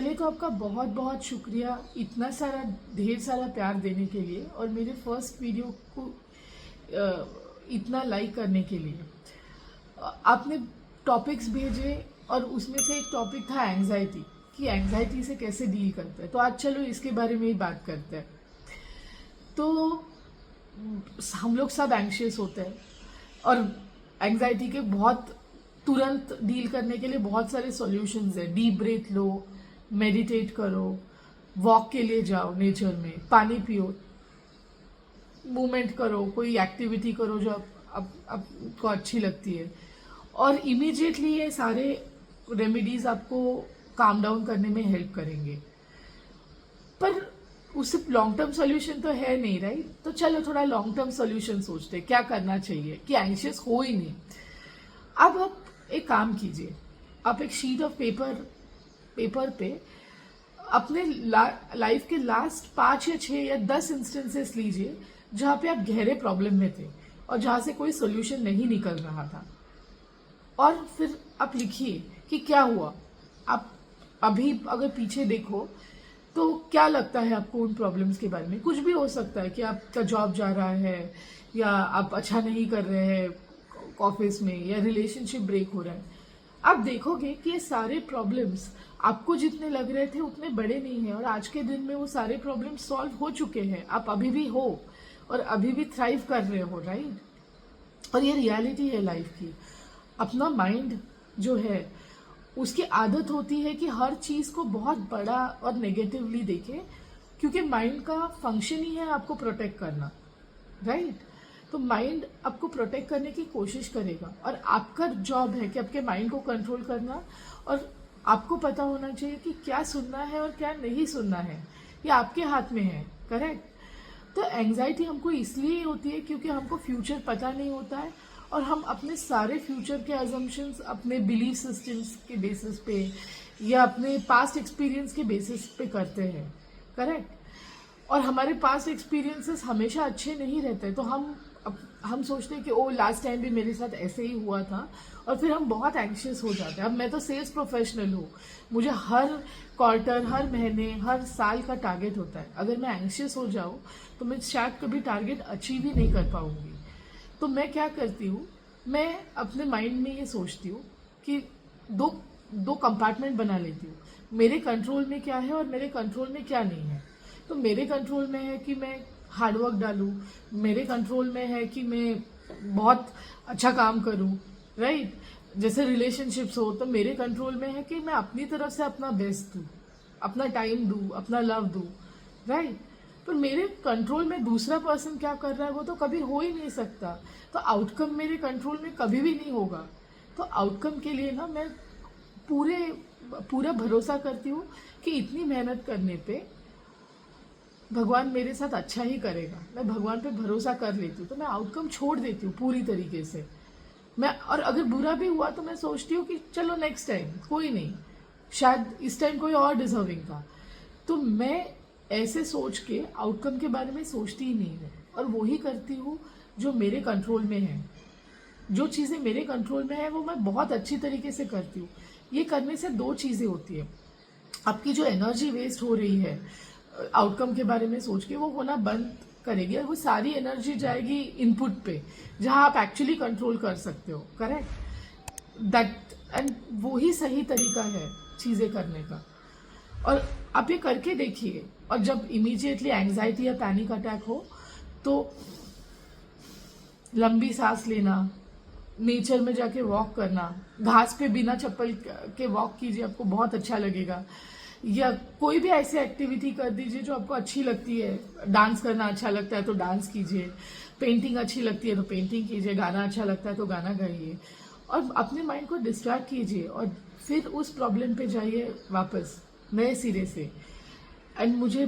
पहले तो आपका बहुत बहुत शुक्रिया इतना सारा ढेर सारा प्यार देने के लिए और मेरे फर्स्ट वीडियो को इतना लाइक करने के लिए। आपने टॉपिक्स भेजे और उसमें से एक टॉपिक था एंजाइटी, कि एंजाइटी से कैसे डील करते हैं। तो आज चलो इसके बारे में ही बात करते हैं। तो हम लोग सब एंग्शियस होते हैं और एंजाइटी के बहुत तुरंत डील करने के लिए बहुत सारे सॉल्यूशंस हैं। डीप ब्रेथ लो, मेडिटेट करो, वॉक के लिए जाओ नेचर में, पानी पियो, मूवमेंट करो, कोई एक्टिविटी करो जो आपको अच्छी लगती है और इमीडिएटली ये सारे रेमेडीज आपको काम डाउन करने में हेल्प करेंगे। पर उससे लॉन्ग टर्म सॉल्यूशन तो है नहीं, राइट? तो चलो थोड़ा लॉन्ग टर्म सॉल्यूशन सोचते हैं क्या करना चाहिए कि एंशियस हो ही नहीं। अब आप एक काम कीजिए, आप एक शीट ऑफ पेपर पे अपने लाइफ के लास्ट 5 या 6 या 10 इंस्टेंसेस लीजिए जहां पे आप गहरे प्रॉब्लम में थे और जहां से कोई सोल्यूशन नहीं निकल रहा था, और फिर आप लिखिए कि क्या हुआ। आप अभी अगर पीछे देखो तो क्या लगता है आपको उन प्रॉब्लम्स के बारे में। कुछ भी हो सकता है कि आपका जॉब जा रहा है, या आप अच्छा नहीं कर रहे हैं ऑफिस में, या रिलेशनशिप ब्रेक हो रहा है। आप देखोगे कि ये सारे प्रॉब्लम्स आपको जितने लग रहे थे उतने बड़े नहीं हैं और आज के दिन में वो सारे प्रॉब्लम्स सॉल्व हो चुके हैं। आप अभी भी हो और अभी भी थ्राइव कर रहे हो, राइट? और ये रियलिटी है लाइफ की। अपना माइंड जो है उसकी आदत होती है कि हर चीज को बहुत बड़ा और नेगेटिवली देखे, क्योंकि माइंड का फंक्शन ही है आपको प्रोटेक्ट करना, राइट? तो माइंड आपको प्रोटेक्ट करने की कोशिश करेगा और आपका जॉब है कि आपके माइंड को कंट्रोल करना, और आपको पता होना चाहिए कि क्या सुनना है और क्या नहीं सुनना है। ये आपके हाथ में है, करेक्ट? तो एंजाइटी हमको इसलिए होती है क्योंकि हमको फ्यूचर पता नहीं होता है और हम अपने सारे फ्यूचर के अजम्पशंस अपने बिलीफ सिस्टम्स के बेसिस पे या अपने पास्ट एक्सपीरियंस के बेसिस पे करते हैं, करेक्ट? और हमारे पास्ट एक्सपीरियंसेस हमेशा अच्छे नहीं रहते, तो हम सोचते हैं कि ओ लास्ट टाइम भी मेरे साथ ऐसे ही हुआ था, और फिर हम बहुत एंग्शियस हो जाते हैं। अब मैं तो सेल्स प्रोफेशनल हूँ, मुझे हर क्वार्टर, हर महीने, हर साल का टारगेट होता है। अगर मैं एंग्शियस हो जाऊँ तो मैं शायद कभी टारगेट अचीव ही नहीं कर पाऊंगी। तो मैं क्या करती हूँ, मैं अपने माइंड में ये सोचती हूँ कि दो कंपार्टमेंट बना लेती हूँ। मेरे कंट्रोल में क्या है और मेरे कंट्रोल में क्या नहीं है। तो मेरे कंट्रोल में है कि मैं हार्डवर्क डालूं, मेरे कंट्रोल में है कि मैं बहुत अच्छा काम करूं, राइट? जैसे रिलेशनशिप्स हो तो मेरे कंट्रोल में है कि मैं अपनी तरफ से अपना बेस्ट दूं, अपना टाइम दूं, अपना लव दूं, राइट? पर मेरे कंट्रोल में दूसरा पर्सन क्या कर रहा है वो तो कभी हो ही नहीं सकता। तो आउटकम मेरे कंट्रोल में कभी भी नहीं होगा। तो आउटकम के लिए ना मैं पूरा भरोसा करती हूँ कि इतनी मेहनत करने पे भगवान मेरे साथ अच्छा ही करेगा। मैं भगवान पे भरोसा कर लेती हूँ, तो मैं आउटकम छोड़ देती हूँ पूरी तरीके से। और अगर बुरा भी हुआ तो मैं सोचती हूँ कि चलो नेक्स्ट टाइम कोई नहीं, शायद इस टाइम कोई और डिजर्विंग था। तो मैं ऐसे सोच के आउटकम के बारे में सोचती ही नहीं हूँ और वो ही करती हूँ जो मेरे कंट्रोल में है। जो चीज़ें मेरे कंट्रोल में है वो मैं बहुत अच्छी तरीके से करती हूँ। ये करने से 2 चीज़ें होती है। आपकी जो एनर्जी वेस्ट हो रही है आउटकम के बारे में सोच के, वो होना बंद करेगी और वो सारी एनर्जी जाएगी इनपुट पे, जहां आप एक्चुअली कंट्रोल कर सकते हो, करेक्ट? एंड वो ही सही तरीका है चीजें करने का। और आप ये करके देखिए, और जब इमीडिएटली एंजाइटी या पैनिक अटैक हो तो लंबी सांस लेना, नेचर में जाके वॉक करना, घास पे बिना चप्पल के वॉक कीजिए, आपको बहुत अच्छा लगेगा। या कोई भी ऐसी एक्टिविटी कर दीजिए जो आपको अच्छी लगती है। डांस करना अच्छा लगता है तो डांस कीजिए, पेंटिंग अच्छी लगती है तो पेंटिंग कीजिए, गाना अच्छा लगता है तो गाना गाइए, और अपने माइंड को डिस्ट्रैक्ट कीजिए और फिर उस प्रॉब्लम पे जाइए वापस नए सिरे से। एंड मुझे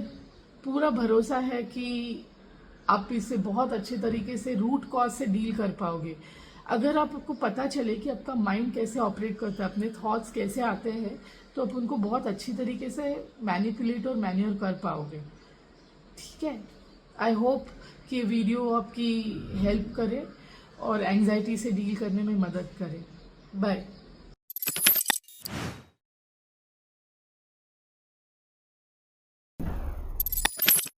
पूरा भरोसा है कि आप इससे बहुत अच्छे तरीके से रूट कॉज से डील कर पाओगे। अगर आपको पता चले कि आपका माइंड कैसे ऑपरेट करता है, अपने थॉट्स कैसे आते हैं, तो आप उनको बहुत अच्छी तरीके से मैनिपुलेट और मैन्योर कर पाओगे, ठीक है? आई होप कि वीडियो आपकी हेल्प करे और एंजाइटी से डील करने में मदद करे। बाय।